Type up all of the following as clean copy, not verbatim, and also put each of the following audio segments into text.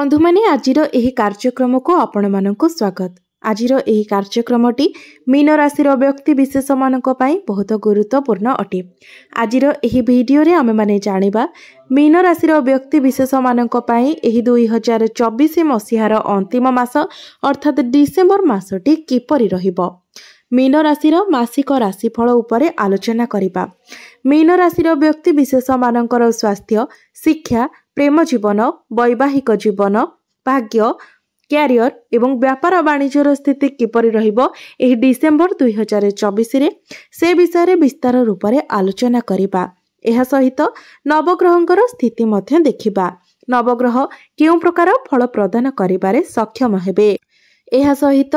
बंधु माने आजिर एही कार्यक्रम को आपण मानक स्वागत। आजिर एही कार्यक्रमटी मीन राशि व्यक्ति विशेष मानक पई बहुत गुरुत्वपूर्ण अटे। आजिर एही वीडियो रे आमे माने जानिबा मीन राशि व्यक्ति विशेष मानक पई एही 2024 मसीहार अंतिम मास अर्थात डिसेंबर मासटी किपरि रहिबो। मीन राशि मासिक राशिफल उपरे आलोचना करिबा। मीन राशि व्यक्ति विशेष मानकर स्वास्थ्य, शिक्षा, प्रेम जीवन, वैवाहिक जीवन, भाग्य, क्यारियर एवं व्यापार वाणिज्यर स्थिति किपरि रहिबो एही डिसेंबर 2024 रे से विषय रे विस्तार रूप में आलोचना करिबा। एहा सहित नवग्रहंकर स्थिति मध्य देखिबा। नवग्रह केउ प्रकार फल प्रदान करिबारे सक्षम हेबे। एहा सहित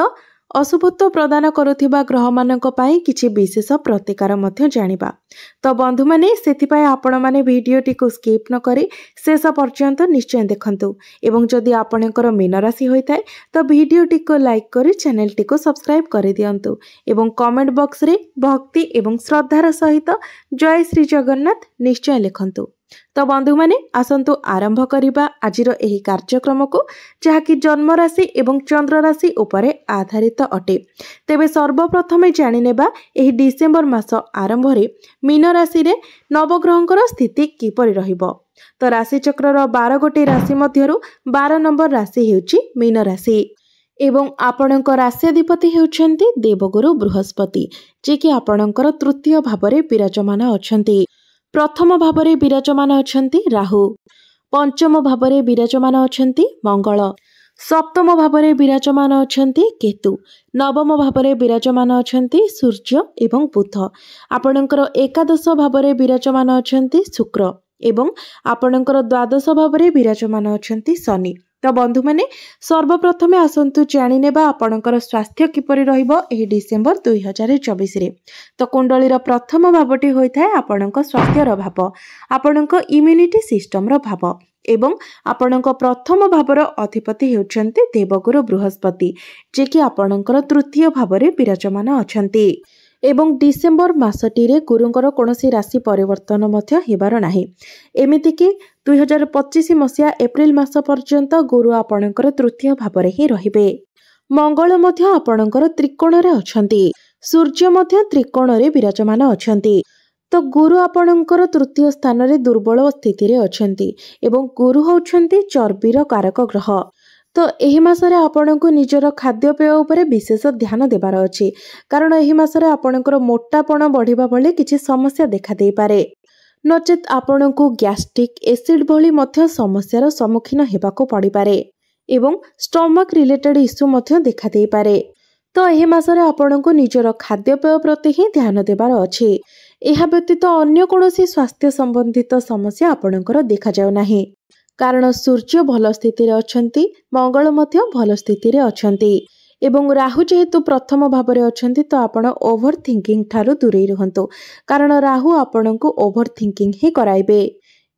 अशुभत्व प्रदान करुथिबा ग्रह मानक पई किछि विशेष प्रतिकार मध्य जानिबा। तो बंधु माने सेथिपाई आपण माने वीडियोटी को स्किप न करी शेष पर्यंत निश्चय देखंतु एवं जदि आपणकर मीन राशि होइताय तो वीडियोटी को लाइक करी चैनलटी को सब्सक्राइब करि दियंतु एवं कमेंट बॉक्स रे भक्ति एवं श्रद्धार सहित जय श्री जगन्नाथ निश्चय लिखंतु। तो बंधु माने आसंतु आरंभ करिबा आजिर एही कार्यक्रम को जहाँकि जन्म राशि एवं चंद्र राशि उपरे आधारित अटे। तेबे सर्वप्रथमे जानि नेबा एही डिसेंबर मास आरंभ रे मीन राशि रे नवग्रहंकर स्थिति किपरि रहिबो। तो राशि चक्रर 12 गोटी राशि मध्यरु 12 नंबर राशि हेउची मीन राशि एवं आपणक राश्याधिपति हेउछन्ति देवगुरु बृहस्पति जे कि आपणकर तृतीय भावरे विराजमान अछन्ति। प्रथम भावरे विराजमान अछन्ति राहु, पंचम भावरे विराजमान अछन्ति मंगल, सप्तम भावरे विराजमान अछन्ति केतु, नवम भावरे विराजमान अछन्ति सूर्य एवं बुध, आपणकर एकादश भावरे विराजमान अछन्ति शुक्र एवं आपणकर द्वादश भावरे विराजमान अछन्ति शनि। तो बंधु माने सर्वप्रथमे आसंतु जानि नेबा आपणकर स्वास्थ्य किपरि रहिबो एही डिसेंबर 2024 रे। तो कुंडलीर प्रथम भावटी होइथाय आपणक स्वास्थ्यर भाव, आपणक इम्यूनिटी सिस्टम रो भाव एवं आपणक प्रथम भावर अधिपति हेउछन्ति देवगुरु बृहस्पति जे कि आपणकर तृतीय भावरे विराजमान अछन्ति एवं डिसेंबर मासटी रे गुरुंकर कोनोसी राशि परिवर्तन मध्य हेबार नाही। एमिति कि 2025 मसिया एप्रिल मास पर्यंत गुरु आपणकर तृतीय भावरे ही रहिबे। मंगल मध्य आपणकर त्रिकोण रे अछन्ति, सूर्य मध्य त्रिकोण रे विराजमान अछन्ति। तो गुरु आपणकर तृतीय स्थान रे दुर्बल स्थिति रे अछन्ति एवं गुरु होउछन्ति चर्बीर कारक ग्रह। तो एही मासरे आपणको निजर खाद्यपेय उपरे विशेष ध्यान देबार अछि कारण एही मासरे आपणकर मोटापण बढ़िबा भले किछि समस्या देखा देई पारे नचेत आपणको गैस्ट्रिक एसिड भली मध्य समस्यार सम्मुखीन हेबाको पड़ी पारे एवं स्टमक रिलेटेड इश्यू मध्य देखा देई पारे। तो एही मासरे आपणको निजर खाद्यपेय प्रति ही ध्यान देबार अछि। एहा व्यतीत अन्य कोनोसी स्वास्थ्य संबंधित समस्या आपणकर देखा जाउ नाही कारण सूर्य भल स्थिति रे अछन्ति, मंगल मध्य भल स्थिति रे अछन्ति एवं राहु जेहेतु प्रथम भावरे अछन्ति तो आपण ओभर थिंकिंग ठारू दूरे रहंतु कारण राहु आपणको ओभर थिंकिंग ही कराइबे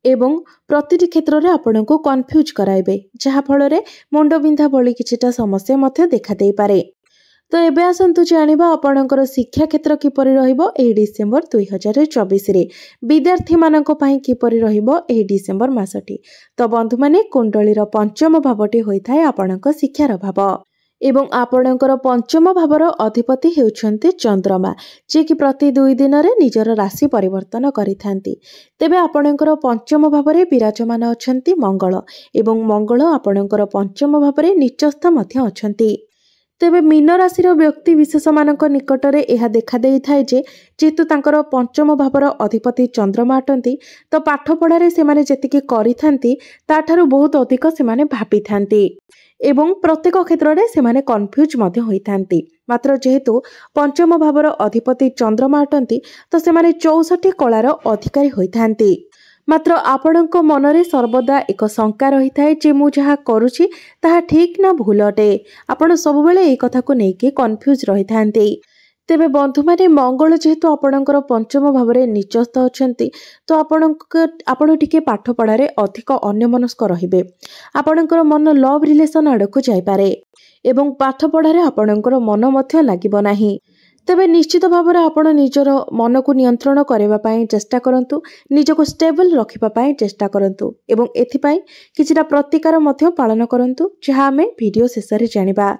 एवं प्रतिटी क्षेत्र रे आपणको कंफ्यूज कराइबे जहा फल रे मुंड बिंधा भली किछिटा समस्या मध्य देखा देई पारे। तो एबे आसंतु जानिबा आपणकर शिक्षा क्षेत्र किपरि रहिबो एही डिसेंबर 2024 रे विद्यार्थी मानक पई किपरि रहिबो एही डिसेंबर मासटी। तो बंधु माने कुंडलीर पंचम भावटी होइथाय आपणक शिक्षार भाव एवं आपणकर पंचम भावर अधिपति हेउछन्ते चंद्रमा जे कि प्रति 2 दिन रे निजर राशि परिवर्तन करिथांती। तेबे आपणकर पंचम भावरे विराजमान अछन्ति मंगल एवं मंगल आपणकर पंचम भावरे निचस्थ मध्य अछन्ति। तेबे मीन राशि व्यक्ति विशेष मानक निकटरे यह देखा देई थाए जे जेतु तांकर पंचम भावर अधिपति चंद्रमा अटंती तो पाठ पढ़ारे से माने जेतिकी करिथांती ताठारु बहुत अधिक से माने भाबी थांती एवं प्रत्येक क्षेत्र रे से माने कंफ्यूज मध्य होइथांती। मात्र जेहेतु पंचम भावर अधिपति चंद्रमा अटंती तो से माने 64 कलार अधिकारी होइथांती। मात्र आपणक मनरे सर्वदा एक शंका रही थाए जे मु जहा करूछि ताहा ठीक ना भूल अटे। आपण सब बेले एई कथा को नेकी कंफ्यूज रही थांते। तेबे बंधु माने मंगल जेहेतु आपणकर पंचम भावरे निचस्थ अछंती तो आपण टिके पाठ पढ़ारे अधिक अन्यमनस्क रहिबे। आपणकर मन लव रिलेशन आडकु जाय पारे एवं पाठ पढ़ारे आपणकर मन मध्य लागिबो नाही तेबे निश्चित भाव में आपण निजर मन को नियंत्रण करने चेष्टा करंतु, निजको स्टेबल रखिबा चेष्टा करंतु एवं एथिपाई किछिटा प्रतिकार मध्य पालन करंतु, जहाँ आमे वीडियो शेष रे जानिबा।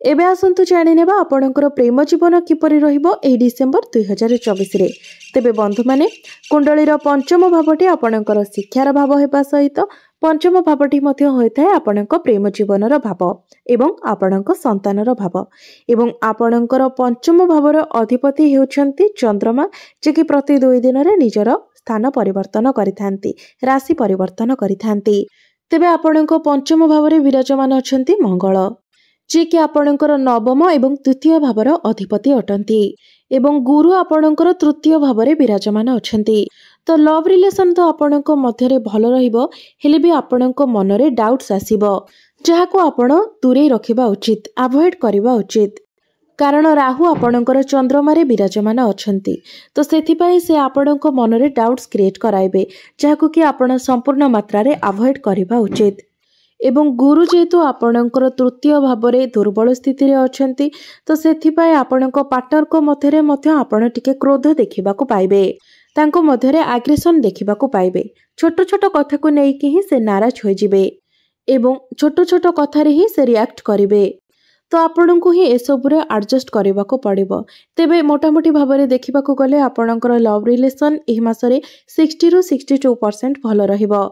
एबे आसंतु जानि नेबा आपणकर प्रेम जीवन किपरि रहिबो एही डिसेंबर 2024 रे। तेबे बंधु माने कुंडलीर पंचम भावटी आपणकर शिक्षार भाव हेबा सहित पंचम भावटी मध्य होइथाय आपणक प्रेम जीवनर भाव एवं आपणक संतानर भाव एवं आपणकर पंचम भावर अधिपति हेउछंती चंद्रमा, जे कि प्रति 2 दिन रे निजर स्थान परिवर्तन करिथांती, राशि परिवर्तन करिथांती। तेबे आपणक पंचम भावरे विराजमान अछंती मंगल, जे कि आपणकर नवम एवं तृतीय भावर अधिपति अटंती एवं गुरु आपणकर तृतीय भावरे विराजमान अछंती। तो लव रिलेशन तो आपणक मध्यरे भल रहिबो, हेले भी आपणक मनरे डाउट्स आसीबो, जहाको आपण दूरे रखिबा उचित, अवॉइड करिबा उचित। कारण राहु आपणकर चंद्रमारे विराजमान अछंती, तो सेथिपाई से आपणक मनरे डाउट्स क्रिएट कराइबे, जहाको कि आपण संपूर्ण मात्रा रे अवॉइड करिबा उचित। एवं गुरु जेहेतु आपणकर तृतीय भावरे दुर्बल स्थिति रे अछंती, तो सेथिपाई आपणक पार्टनर को मध्यरे मध्य आपण टिके क्रोध देखिबाको पाइबे, तांको मध्यरे एग्रेशन देखिबाको पाइबे। छोट छोट कथा को नेकी ही से नाराज हो जिबे एवं छोट छोट कथा रे ही से रिएक्ट करिवे, तो आपणको ही एसबुरे एडजस्ट करबाको पड़िबो। तेबे मोटामोटी भावरे देखिबाको गले आपणकर लव रिलेशन एही मासरे 60 रु 62% भल रहिबो।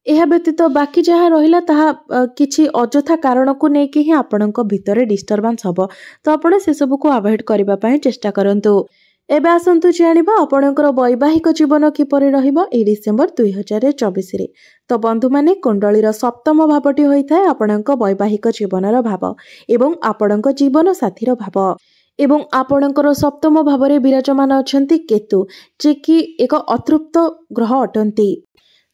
एहा व्यतीत बाकी जहाँ रहिला ताहा किछि अजथा कारण को नेकी ही आपणक भितरे डिस्टर्बेंस हबो, तो आपण से सब को अवॉइड करबा पई चेष्टा करंतु। एबे आसंतु जानिबा आपणकर वैवाहिक जीवन किपरि रहिबो ए डिसेंबर 2024 रे। तो बंधु माने कुंडलीर सप्तम भावटी होइथाय आपणक वैवाहिक जीवनर भाव एवं आपणक जीवन साथीर भाव एवं आपणकर सप्तम भावरे विराजमान अछंती केतु, जे कि एक अतृप्त ग्रह अटंती।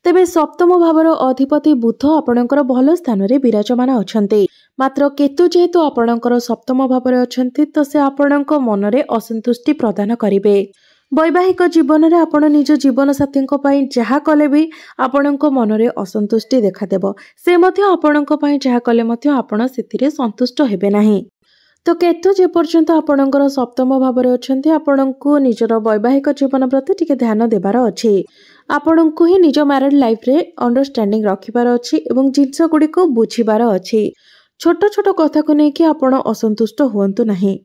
तेबे सप्तम भावर अधिपति बुध आपणकर भल स्थान रे विराजमान अछंती, मात्र केतु जेहेतु आपणकर सप्तम भावर अछंती, तो से आपणक मनरे असंतुष्टि प्रदान करिवे। वैवाहिक जीवन रे आपण निज जीवन साथींको पई जहा कले भी आपणक मनरे असंतुष्टि देखादेबो, से मध्य आपणक पई जहा कले मध्य आपण सेथिरे संतुष्ट हेबे नाही। तो केतु जे पर्यंत आपणकर सप्तम भावरे अछंती, आपणको निजर वैवाहिक जीवन प्रति टिके ध्यान देबार अछि। आपणको ही निज मैरिड लाइफ रे अंडरस्टैंडिंग रखिबार अछि एवं जिंस गुडी को बुझिबार अछि। छोट छोट कथा को नेकी आपण असंतुष्ट हुअंतु नाही।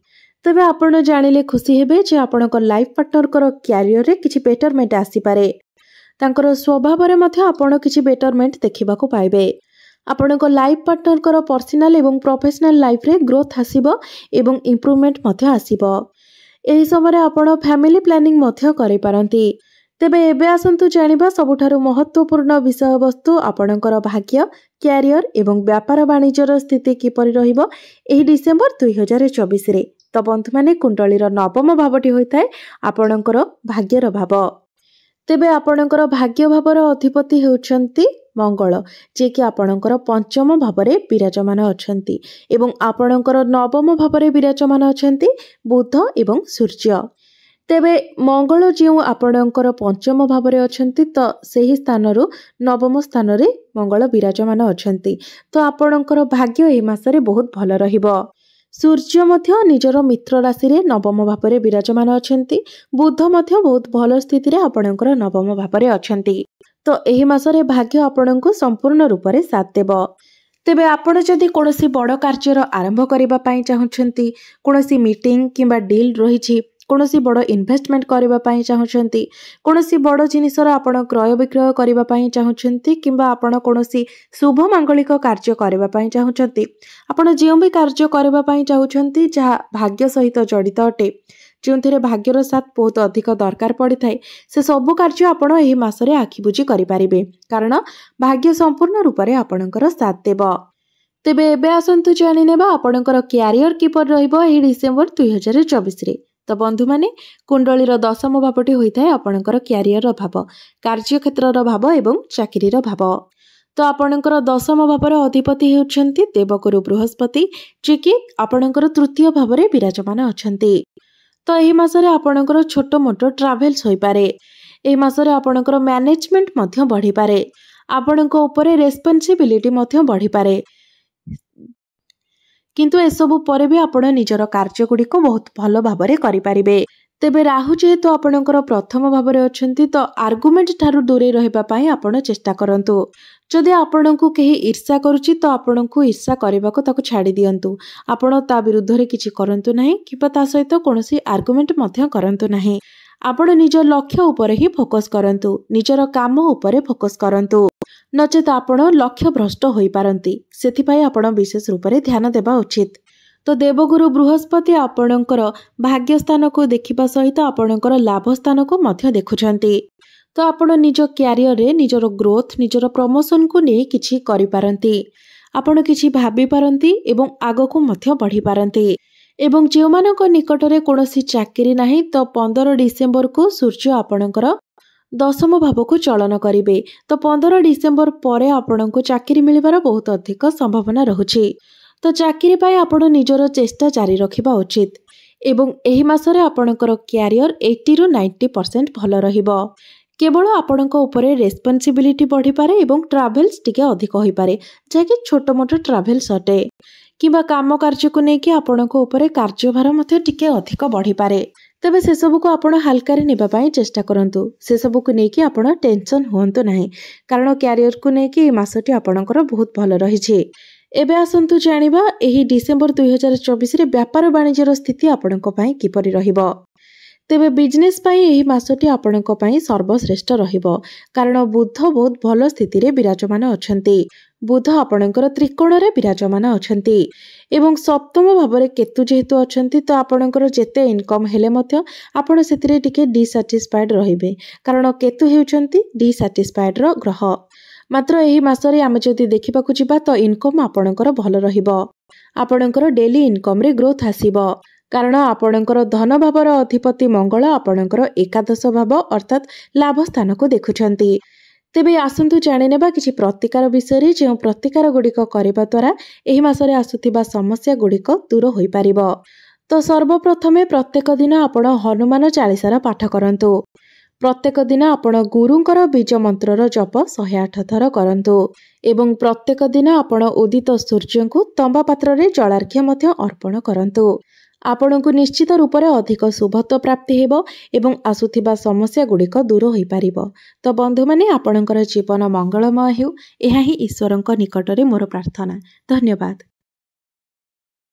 तबे आपण जानिले खुशी हेबे जे आपणकर लाइफ पार्टनर कर कैरियर रे किछि बेटरमेंट आसी पारे, तांकर स्वभाव रे मध्य आपण किछि बेटरमेंट देखिबाको पाइबे। आपणको लाइफ पार्टनर कर पर्सनल एवं प्रोफेशनल लाइफ रे ग्रोथ आसीबो एवं इंप्रूवमेंट मध्य आसीबो। एही समय आपण फैमिली प्लानिंग मध्य करि पारंती। तेबे एबे आसंतु जानिबा सबुठारु महत्वपूर्ण विषय वस्तु आपणकर भाग्य, कैरियर एवं व्यापार वाणिज्यर स्थिति किपरि रहिबो एही डिसेंबर 2024 रे। तो बंधु माने कुंडलीर नवम भावटी होइथाय आपणकर भाग्यर भाव। तेबे आपणकर भाग्य भावर अधिपति हेउछंती मंगल, जे कि आपणकर पंचम भावरे विराजमान अछंती एवं आपणकर नवम भावरे विराजमान अछंती बुध एवं सूर्य। तेबे मंगल जो आपणकर पंचम भावरे अछंती, तो सेही स्थानरु नवम स्थान रे मंगल विराजमान अछंती, तो आपणकर भाग्य एही मासरे बहुत भल रहिबो। सूर्य मध्य निजर मित्र राशि रे नवम भावरे विराजमान अछंती, बुध मध्य बहुत भल स्थिति रे आपणकर नवम भावरे अछंती, तो एही मासरे भाग्य आपणको संपूर्ण रूप रे साथ देबो। तेबे आपण जदि कोनोसी बड़ कार्यर आरंभ करिबा पई चाहुछंती, कोनोसी मीटिंग किंबा डील रहिछि, कोनोसी बड़ इन्वेस्टमेंट करिबा पई चाहुछंती, कोनोसी बड़ जिनिसर आपण क्रय विक्रय करिबा पई चाहुछंती, किंबा आपण कोनोसी शुभ मांगलिक कार्य करिबा पई चाहुछंती, आपण जेउ भी कार्य करिबा पई चाहुछंती जहा भाग्य सहित जड़ित अटे, जोंथिरे भाग्यर साथ बहुत अधिक दरकार पड़ी थाए, से सबु कार्य आपण एही मासरे आखि बुझी करि पारिबे, कारण भाग्य संपूर्ण रूप रे आपणकर साथ देबो। तेबे एबे आसंतु जानि नेबा आपणकर कैरियर किपर रहिबो एही डिसेंबर 2024 रे। तो बंधु माने कुंडलीर दशम भावटी होइथाय आपणकर कैरियर भाव, कार्य क्षेत्रर भाव एवं चाकरीर भाव। तो आपणकर दशम भावर अधिपति हेउछंती देवगुरु बृहस्पति, जे कि आपणकर तृतीय भावरे विराजमान अछंती। तो एही मासरे आपणकर छोट मोट ट्रावेल्स होई पारे। एही मासरे आपणकर मैनेजमेंट मध्य बढ़ी पारे, आपणक उपरे रेस्पॉन्सिबिलिटी मध्य बढ़ी पारे। किंतु एसबू पर भी आपण निजर कार्यगुड़िक बहुत भल भाव करें। तेबे राहु जेहेतु आपणकर प्रथम भाव में अच्छा तो आर्गुमेंट ठारू दूरे रही आपण चेष्टा करंतु। जदि आपण को कहीं ईर्षा करुच्ची तो आपण को ईर्षा करने को छाड़ी दिंतु। आपण ता विरुद्ध रे किछि करंतु नहीं कि ता सहित कौनसी आर्गुमेंट मध्य करंतु नहीं। आपण निज लक्ष्य उपर ही फोकस करंतु, निजर काम उपर फोकस करंतु, नचेत आपण लक्ष्य भ्रष्ट होई पारंती। सेथिपाई आपण विशेष रूप से ध्यान देबा उचित। तो देवगुरु बृहस्पति आपणकर भाग्यस्थान को देखिबा सहित आपणकर लाभ स्थान को मध्य देखुछंती। तो आपण निज क्यारियर रे निजर ग्रोथ निजर प्रमोशन को नहीं किछि करि पारंती। आपण किछि भाबी पारंती एवं आगो को मध्य बढ़ी पारंती। एवं जेउमानक निकटरे कोनोसी चाकरी नाही तो 15 डिसेंबर को सूर्य आपणकर दशम भाव को चलन करिवे। तो 15 डिसेंबर परे आपणको चाकरी मिलिबार बहुत अधिक संभावना रहुछि। तो चाकरी पाई आपण निजर चेष्टा जारी रखिबा उचित। एवं एही मासरे आपणकर क्यारियर 80 रु 90% भल रहिबो। केवल आपणको उपरे रेस्पॉन्सिबिलिटी बढ़ी पारे एवं ट्रावेल्स टिके अधिक होई पारे, जाकि छोट मोट ट्रावेल्स अटे किबा काम कार्य को नेकी आपणको उपरे कार्यभार मते टिके अधिक बढ़ी पारे। तबे से सब को आपण हल्का रे नेबा पई चेष्टा करंतु। से सब को नेकी आपण टेंशन होंतु नाही, कारण क्यारियर को नेकी मासटी आपणकर बहुत भल रहिछि। एबे आसंतु जानिबा एही डिसेंबर 2024 रे व्यापार वाणिज्यर स्थिति आपणको पई किपरि रहिबो। तेबे बिजनेस पाई एही मासटी आपणको पई सर्वश्रेष्ठ रहिबो, कारण बुध बहुत भल स्थिति रे विराजमान अछंती। बुध आपणकर त्रिकोण रे विराजमान अछंती एवं सप्तम भाव रे केतु जेहेतु अछंती तो आपणकर जेते इनकम हेले मध्य आपण सेतिरे टिके डिसैटिस्फाइड रहिबे, कारण केतु हेउचंती डिसैटिस्फाइड रो ग्रह। मात्र एही मासरे आमे जदि देखिबाकू जिबा तो इनकम आपणकर भल रहिबो। आपणकर डेली इनकम रे ग्रोथ आसीबो, कारण आपणकर धन भावर अधिपति मंगल आपणकर एकादश भाव अर्थात लाभ स्थान को देखुछंती। तेबे आसंतु जानि नेबा किछि प्रतिकार विषय जे प्रतिकार गुड़िक करबा द्वारा एही मासरे आसुथिबा समस्या गुड़िक दूर होई पारिबो। तो सर्वप्रथमे प्रत्येक दिन आपण हनुमान चालीसार पाठ करंतु। प्रत्येक दिन आपण गुरुंकर बीज मंत्रर जप 108 थर करंतु एवं प्रत्येक दिन आपण उदित सूर्य को तंबा पात्र रे जलार्घ्य मध्य अर्पण करंतु। आपणको निश्चित रूप से अधिक शुभत्व प्राप्ति हेबो एवं आसुथिबा समस्या गुड़िक दूर होई पारिबो। तो बंधु माने आपणकर जीवन मंगलमय हेउ, एहा ही ईश्वरंक निकटरे मोर प्रार्थना। धन्यवाद।